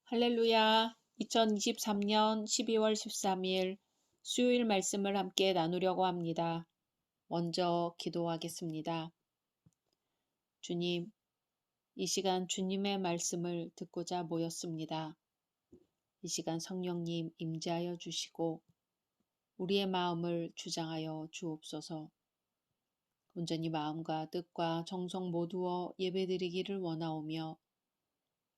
할렐루야. 2023년 12월 13일 수요일 말씀을 함께 나누려고 합니다. 먼저 기도하겠습니다. 주님, 이 시간 주님의 말씀을 듣고자 모였습니다. 이 시간 성령님 임재하여 주시고 우리의 마음을 주장하여 주옵소서. 온전히 마음과 뜻과 정성 모두어 예배드리기를 원하오며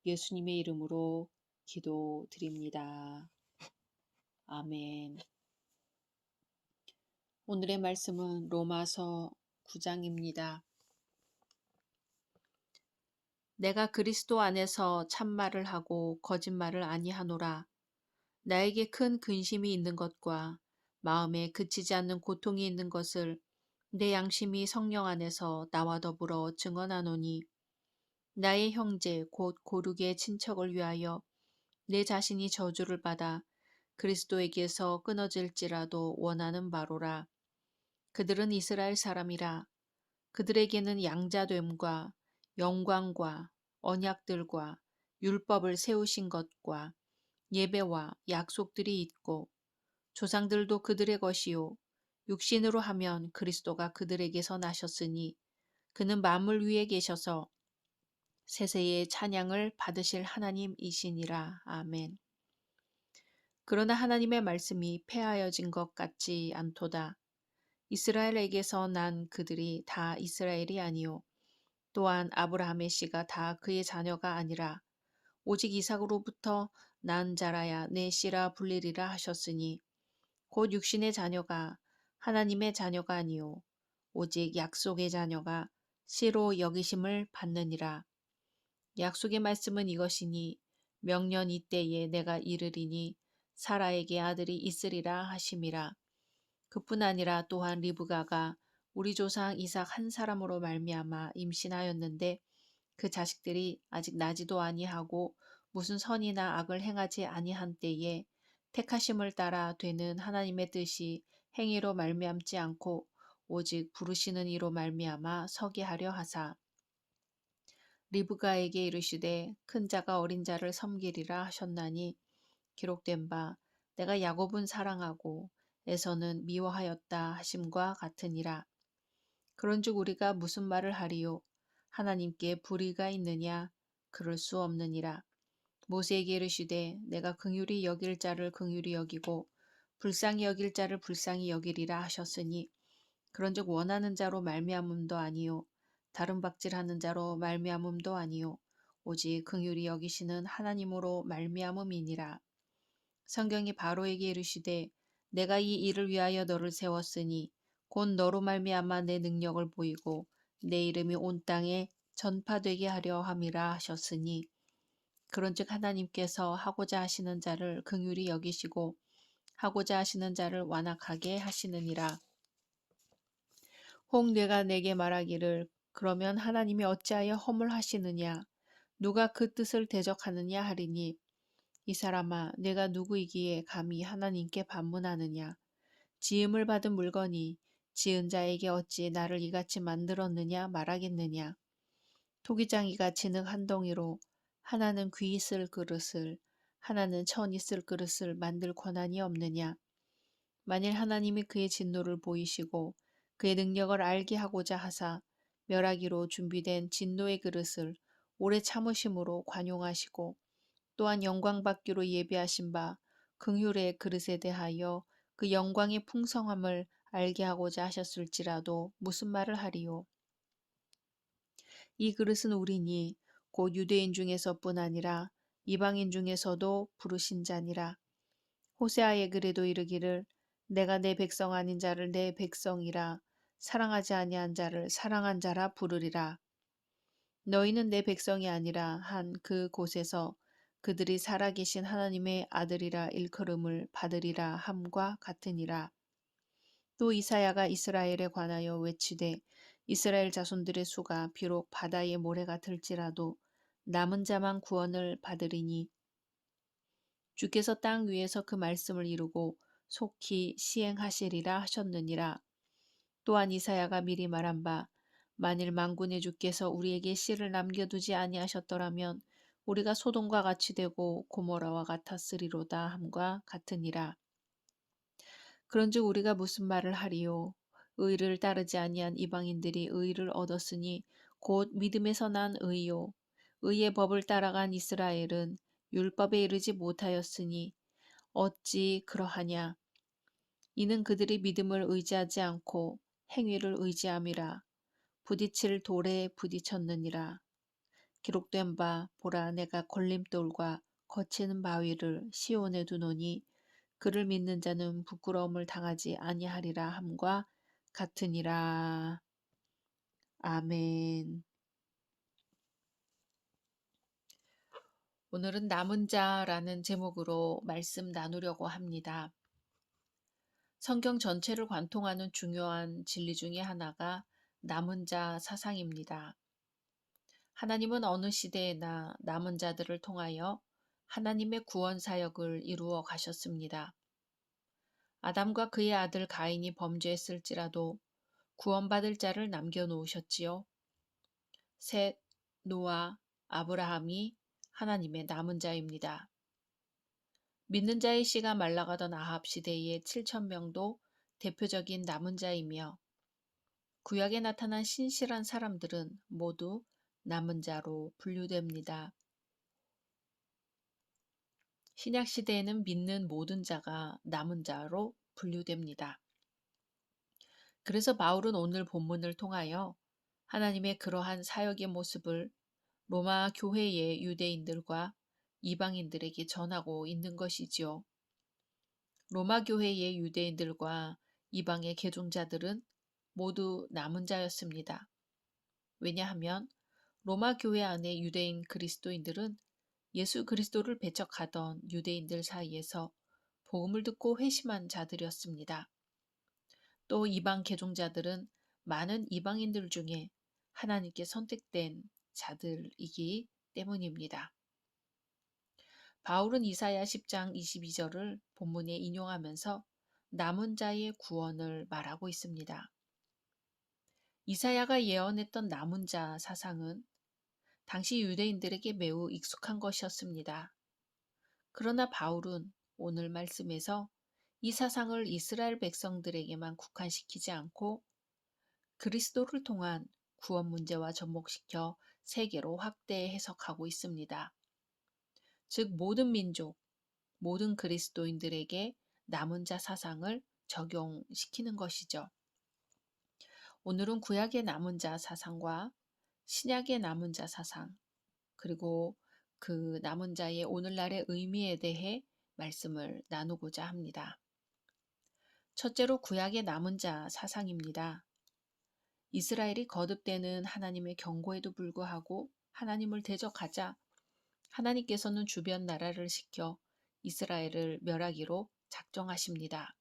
예수님의 이름으로 기도드립니다. 아멘. 오늘의 말씀은 로마서 9장입니다. 내가 그리스도 안에서 참말을 하고 거짓말을 아니하노라. 나에게 큰 근심이 있는 것과 마음에 그치지 않는 고통이 있는 것을 내 양심이 성령 안에서 나와 더불어 증언하노니 나의 형제 곧 고륙의 친척을 위하여 내 자신이 저주를 받아 그리스도에게서 끊어질지라도 원하는 바로라. 그들은 이스라엘 사람이라. 그들에게는 양자됨과 영광과 언약들과 율법을 세우신 것과 예배와 약속들이 있고 조상들도 그들의 것이요 육신으로 하면 그리스도가 그들에게서 나셨으니 그는 만물 위에 계셔서 세세의 찬양을 받으실 하나님이시니라. 아멘. 그러나 하나님의 말씀이 폐하여진 것 같지 않도다. 이스라엘에게서 난 그들이 다 이스라엘이 아니요 또한 아브라함의 씨가 다 그의 자녀가 아니라 오직 이삭으로부터 난 자라야 내 씨라 불리리라 하셨으니 곧 육신의 자녀가 하나님의 자녀가 아니요 오직 약속의 자녀가 씨로 여기심을 받느니라. 약속의 말씀은 이것이니 명년 이때에 내가 이르리니 사라에게 아들이 있으리라 하심이라. 그뿐 아니라 또한 리브가가 우리 조상 이삭 한 사람으로 말미암아 임신하였는데 그 자식들이 아직 나지도 아니하고 무슨 선이나 악을 행하지 아니한 때에 택하심을 따라 되는 하나님의 뜻이 행위로 말미암지 않고 오직 부르시는 이로 말미암아 서게 하려 하사 리브가에게 이르시되 큰 자가 어린 자를 섬기리라 하셨나니 기록된 바 내가 야곱은 사랑하고 에서는 미워하였다 하심과 같으니라. 그런즉 우리가 무슨 말을 하리요? 하나님께 불의가 있느냐? 그럴 수 없느니라. 모세에게 이르시되 내가 긍휼히 여길 자를 긍휼히 여기고 불쌍히 여길 자를 불쌍히 여기리라 하셨으니 그런즉 원하는 자로 말미암음도 아니요 다른 박질하는 자로 말미암음도 아니요 오직 긍휼히 여기시는 하나님으로 말미암음이니라. 성경이 바로에게 이르시되 내가 이 일을 위하여 너를 세웠으니 곧 너로 말미암아 내 능력을 보이고 내 이름이 온 땅에 전파되게 하려 함이라 하셨으니 그런즉 하나님께서 하고자 하시는 자를 긍휼히 여기시고 하고자 하시는 자를 완악하게 하시느니라. 혹 내가 내게 말하기를 그러면 하나님이 어찌하여 허물하시느냐 누가 그 뜻을 대적하느냐 하리니 이 사람아 내가 누구이기에 감히 하나님께 반문하느냐 지음을 받은 물건이 지은 자에게 어찌 나를 이같이 만들었느냐 말하겠느냐. 토기장이가 진흙 한 덩이로 하나는 귀 있을 그릇을 하나는 천 있을 그릇을 만들 권한이 없느냐. 만일 하나님이 그의 진노를 보이시고 그의 능력을 알게 하고자 하사 멸하기로 준비된 진노의 그릇을 오래 참으심으로 관용하시고 또한 영광 받기로 예비하신 바 긍휼의 그릇에 대하여 그 영광의 풍성함을 알게 하고자 하셨을지라도 무슨 말을 하리요. 이 그릇은 우리니 곧 유대인 중에서뿐 아니라 이방인 중에서도 부르신 자니라. 호세아의 글에도 이르기를 내가 내 백성 아닌 자를 내 백성이라 사랑하지 아니한 자를 사랑한 자라 부르리라. 너희는 내 백성이 아니라 한 그 곳에서 그들이 살아계신 하나님의 아들이라 일컬음을 받으리라 함과 같으니라. 또 이사야가 이스라엘에 관하여 외치되 이스라엘 자손들의 수가 비록 바다의 모래가 들지라도 남은 자만 구원을 받으리니 주께서 땅 위에서 그 말씀을 이루고 속히 시행하시리라 하셨느니라. 또한 이사야가 미리 말한 바 만일 만군의 주께서 우리에게 씨를 남겨두지 아니하셨더라면 우리가 소돔과 같이 되고 고모라와 같았으리로다 함과 같으니라. 그런즉 우리가 무슨 말을 하리요? 의를 따르지 아니한 이방인들이 의를 얻었으니 곧 믿음에서 난 의요. 의의 법을 따라간 이스라엘은 율법에 이르지 못하였으니 어찌 그러하냐? 이는 그들이 믿음을 의지하지 않고 행위를 의지함이라. 부딪힐 돌에 부딪혔느니라. 기록된 바 보라 내가 걸림돌과 거치는 바위를 시온에 두노니 그를 믿는 자는 부끄러움을 당하지 아니하리라 함과 같으니라. 아멘. 오늘은 남은 자라는 제목으로 말씀 나누려고 합니다. 성경 전체를 관통하는 중요한 진리 중에 하나가 남은 자 사상입니다. 하나님은 어느 시대에나 남은 자들을 통하여 하나님의 구원 사역을 이루어 가셨습니다. 아담과 그의 아들 가인이 범죄했을지라도 구원받을 자를 남겨놓으셨지요. 셋, 노아, 아브라함이 하나님의 남은 자입니다. 믿는 자의 씨가 말라가던 아합 시대의 7,000명도 대표적인 남은 자이며 구약에 나타난 신실한 사람들은 모두 남은 자로 분류됩니다. 신약 시대에는 믿는 모든 자가 남은 자로 분류됩니다. 그래서 바울은 오늘 본문을 통하여 하나님의 그러한 사역의 모습을 로마 교회의 유대인들과 이방인들에게 전하고 있는 것이지요. 로마 교회의 유대인들과 이방의 개종자들은 모두 남은 자였습니다. 왜냐하면 로마 교회 안의 유대인 그리스도인들은 예수 그리스도를 배척하던 유대인들 사이에서 복음을 듣고 회심한 자들이었습니다. 또 이방 개종자들은 많은 이방인들 중에 하나님께 선택된 자들이기 때문입니다. 바울은 이사야 10장 22절을 본문에 인용하면서 남은 자의 구원을 말하고 있습니다. 이사야가 예언했던 남은 자 사상은 당시 유대인들에게 매우 익숙한 것이었습니다. 그러나 바울은 오늘 말씀에서 이 사상을 이스라엘 백성들에게만 국한시키지 않고 그리스도를 통한 구원 문제와 접목시켜 세계로 확대 해석하고 있습니다. 즉 모든 민족, 모든 그리스도인들에게 남은 자 사상을 적용시키는 것이죠. 오늘은 구약의 남은 자 사상과 신약의 남은 자 사상, 그리고 그 남은 자의 오늘날의 의미에 대해 말씀을 나누고자 합니다. 첫째로 구약의 남은 자 사상입니다. 이스라엘이 거듭되는 하나님의 경고에도 불구하고 하나님을 대적하자 하나님께서는 주변 나라를 시켜 이스라엘을 멸하기로 작정하십니다.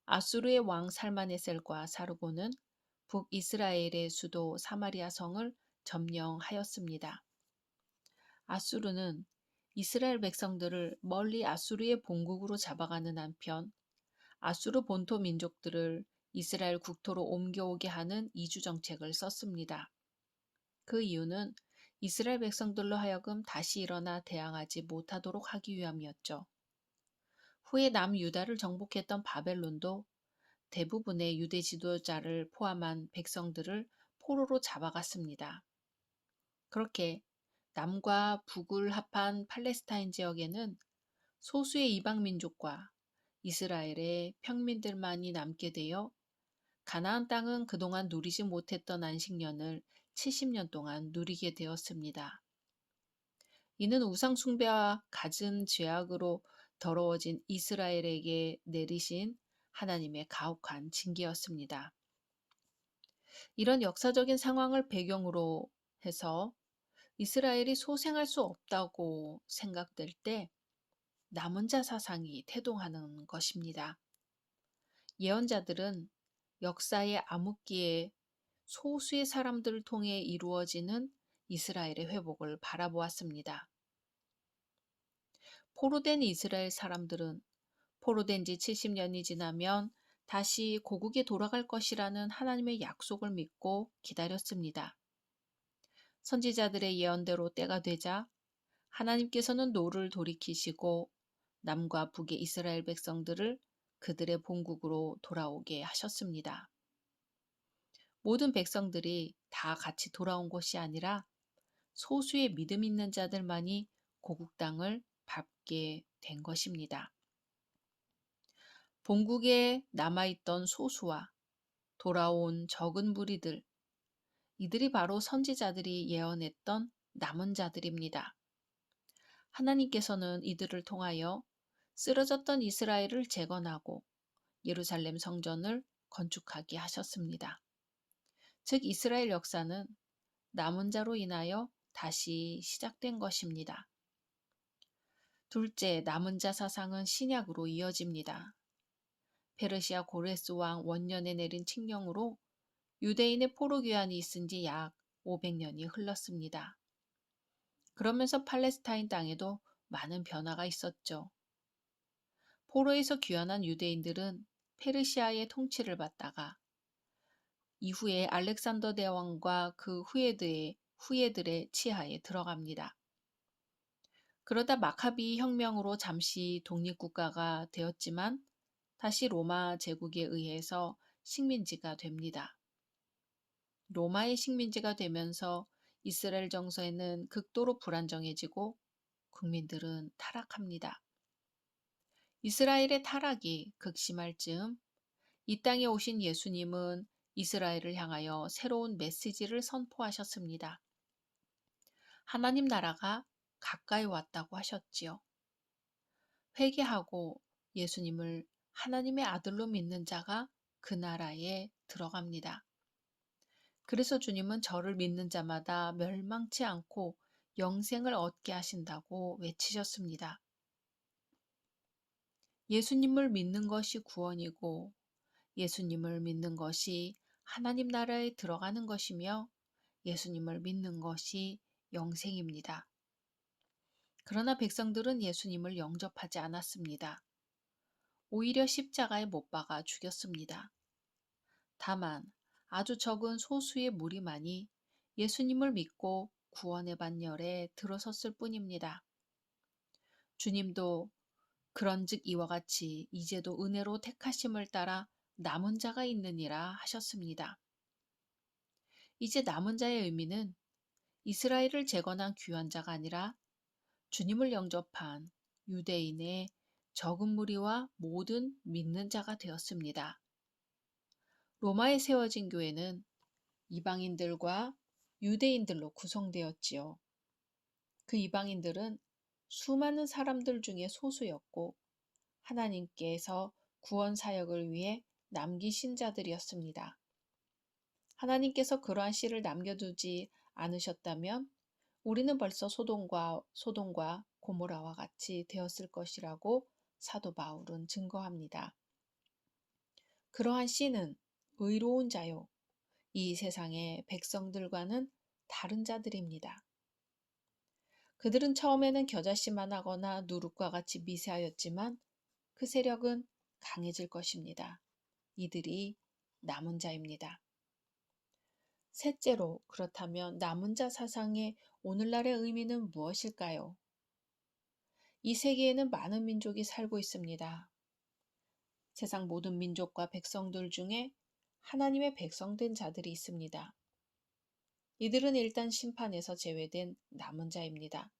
아수르의 왕 살마네셀과 사르고는 북이스라엘의 수도 사마리아 성을 점령하였습니다. 아수르는 이스라엘 백성들을 멀리 아수르의 본국으로 잡아가는 한편 아수르 본토 민족들을 이스라엘 국토로 옮겨오게 하는 이주 정책을 썼습니다. 그 이유는 이스라엘 백성들로 하여금 다시 일어나 대항하지 못하도록 하기 위함이었죠. 후에 남유다를 정복했던 바벨론도 대부분의 유대 지도자를 포함한 백성들을 포로로 잡아갔습니다. 그렇게 남과 북을 합한 팔레스타인 지역에는 소수의 이방 민족과 이스라엘의 평민들만이 남게 되어 가나안 땅은 그동안 누리지 못했던 안식년을 70년 동안 누리게 되었습니다. 이는 우상 숭배와 갖은 죄악으로 더러워진 이스라엘에게 내리신 하나님의 가혹한 징계였습니다. 이런 역사적인 상황을 배경으로 해서 이스라엘이 소생할 수 없다고 생각될 때 남은 자 사상이 태동하는 것입니다. 예언자들은 역사의 암흑기에 소수의 사람들을 통해 이루어지는 이스라엘의 회복을 바라보았습니다. 포로된 이스라엘 사람들은 포로된 지 70년이 지나면 다시 고국에 돌아갈 것이라는 하나님의 약속을 믿고 기다렸습니다. 선지자들의 예언대로 때가 되자 하나님께서는 노를 돌이키시고 남과 북의 이스라엘 백성들을 그들의 본국으로 돌아오게 하셨습니다. 모든 백성들이 다 같이 돌아온 것이 아니라 소수의 믿음 있는 자들만이 고국 땅을 밟게 된 것입니다. 본국에 남아있던 소수와 돌아온 적은 무리들, 이들이 바로 선지자들이 예언했던 남은 자들입니다. 하나님께서는 이들을 통하여 쓰러졌던 이스라엘을 재건하고 예루살렘 성전을 건축하게 하셨습니다. 즉 이스라엘 역사는 남은 자로 인하여 다시 시작된 것입니다. 둘째, 남은 자 사상은 신약으로 이어집니다. 페르시아 고레스 왕 원년에 내린 칙령으로 유대인의 포로 귀환이 있은 지 약 500년이 흘렀습니다. 그러면서 팔레스타인 땅에도 많은 변화가 있었죠. 포로에서 귀환한 유대인들은 페르시아의 통치를 받다가 이후에 알렉산더 대왕과 그 후예들의 치하에 들어갑니다. 그러다 마카비 혁명으로 잠시 독립국가가 되었지만 다시 로마 제국에 의해서 식민지가 됩니다. 로마의 식민지가 되면서 이스라엘 정서에는 극도로 불안정해지고 국민들은 타락합니다. 이스라엘의 타락이 극심할 즈음 이 땅에 오신 예수님은 이스라엘을 향하여 새로운 메시지를 선포하셨습니다. 하나님 나라가 가까이 왔다고 하셨지요. 회개하고 예수님을 하나님의 아들로 믿는 자가 그 나라에 들어갑니다. 그래서 주님은 저를 믿는 자마다 멸망치 않고 영생을 얻게 하신다고 외치셨습니다. 예수님을 믿는 것이 구원이고 예수님을 믿는 것이 하나님 나라에 들어가는 것이며 예수님을 믿는 것이 영생입니다. 그러나 백성들은 예수님을 영접하지 않았습니다. 오히려 십자가에 못 박아 죽였습니다. 다만 아주 적은 소수의 무리만이 예수님을 믿고 구원의 반열에 들어섰을 뿐입니다. 주님도 그런즉 이와 같이 이제도 은혜로 택하심을 따라 남은 자가 있느니라 하셨습니다. 이제 남은 자의 의미는 이스라엘을 재건한 귀한 자가 아니라 주님을 영접한 유대인의 적은 무리와 모든 믿는 자가 되었습니다. 로마에 세워진 교회는 이방인들과 유대인들로 구성되었지요. 그 이방인들은 수많은 사람들 중에 소수였고 하나님께서 구원 사역을 위해 남기신 자들이었습니다. 하나님께서 그러한 씨를 남겨두지 않으셨다면 우리는 벌써 소돔과 고모라와 같이 되었을 것이라고 사도 바울은 증거합니다. 그러한 씨는 의로운 자요. 이 세상의 백성들과는 다른 자들입니다. 그들은 처음에는 겨자씨만 하거나 누룩과 같이 미세하였지만 그 세력은 강해질 것입니다. 이들이 남은 자입니다. 셋째로, 그렇다면 남은 자 사상의 오늘날의 의미는 무엇일까요? 이 세계에는 많은 민족이 살고 있습니다. 세상 모든 민족과 백성들 중에 하나님의 백성된 자들이 있습니다. 이들은 일단 심판에서 제외된 남은 자입니다.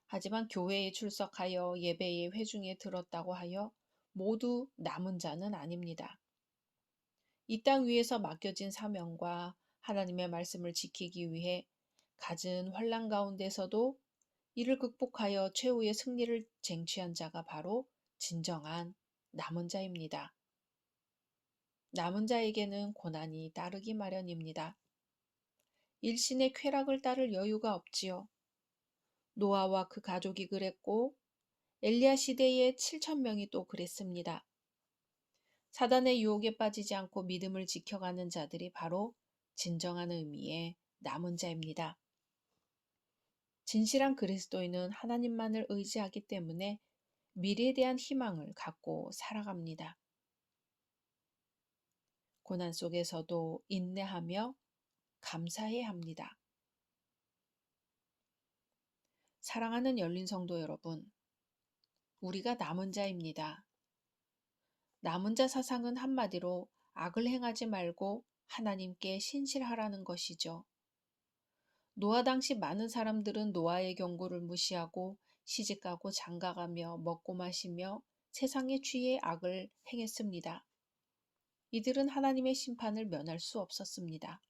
하지만 교회에 출석하여 예배의 회중에 들었다고 하여 모두 남은 자는 아닙니다. 이 땅 위에서 맡겨진 사명과 하나님의 말씀을 지키기 위해 갖은 환난 가운데서도 이를 극복하여 최후의 승리를 쟁취한 자가 바로 진정한 남은 자입니다. 남은 자에게는 고난이 따르기 마련입니다. 일신의 쾌락을 따를 여유가 없지요. 노아와 그 가족이 그랬고 엘리야 시대의 7,000명이 또 그랬습니다. 사단의 유혹에 빠지지 않고 믿음을 지켜가는 자들이 바로 진정한 의미의 남은 자입니다. 진실한 그리스도인은 하나님만을 의지하기 때문에 미래에 대한 희망을 갖고 살아갑니다. 고난 속에서도 인내하며 감사해야 합니다. 사랑하는 열린 성도 여러분, 우리가 남은 자입니다. 남은 자 사상은 한마디로 악을 행하지 말고 하나님께 신실하라는 것이죠. 노아 당시 많은 사람들은 노아의 경고를 무시하고 시집가고 장가가며 먹고 마시며 세상에 취해 악을 행했습니다. 이들은 하나님의 심판을 면할 수 없었습니다.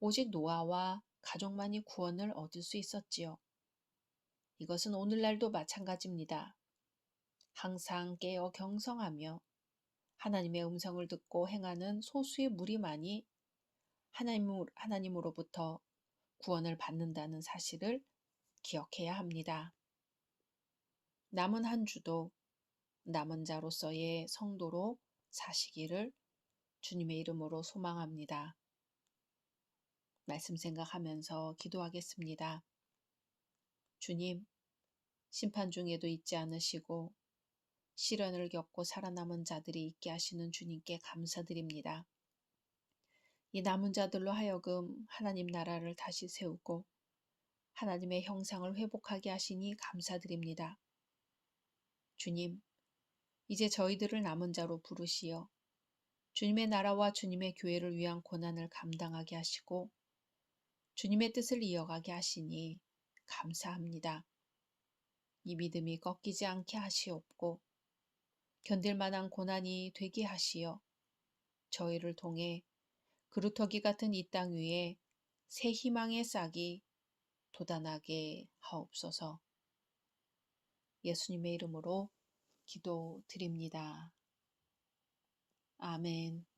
오직 노아와 가족만이 구원을 얻을 수 있었지요. 이것은 오늘날도 마찬가지입니다. 항상 깨어 경성하며 하나님의 음성을 듣고 행하는 소수의 무리만이 하나님으로부터 구원을 받는다는 사실을 기억해야 합니다. 남은 한 주도 남은 자로서의 성도로 사시기를 주님의 이름으로 소망합니다. 말씀 생각하면서 기도하겠습니다. 주님, 심판 중에도 잊지 않으시고 시련을 겪고 살아남은 자들이 있게 하시는 주님께 감사드립니다. 이 남은 자들로 하여금 하나님 나라를 다시 세우고 하나님의 형상을 회복하게 하시니 감사드립니다. 주님, 이제 저희들을 남은 자로 부르시어 주님의 나라와 주님의 교회를 위한 고난을 감당하게 하시고 주님의 뜻을 이어가게 하시니 감사합니다. 이 믿음이 꺾이지 않게 하시옵고 견딜 만한 고난이 되게 하시어 저희를 통해 그루터기 같은 이 땅 위에 새 희망의 싹이 돋아나게 하옵소서. 예수님의 이름으로 기도드립니다. 아멘.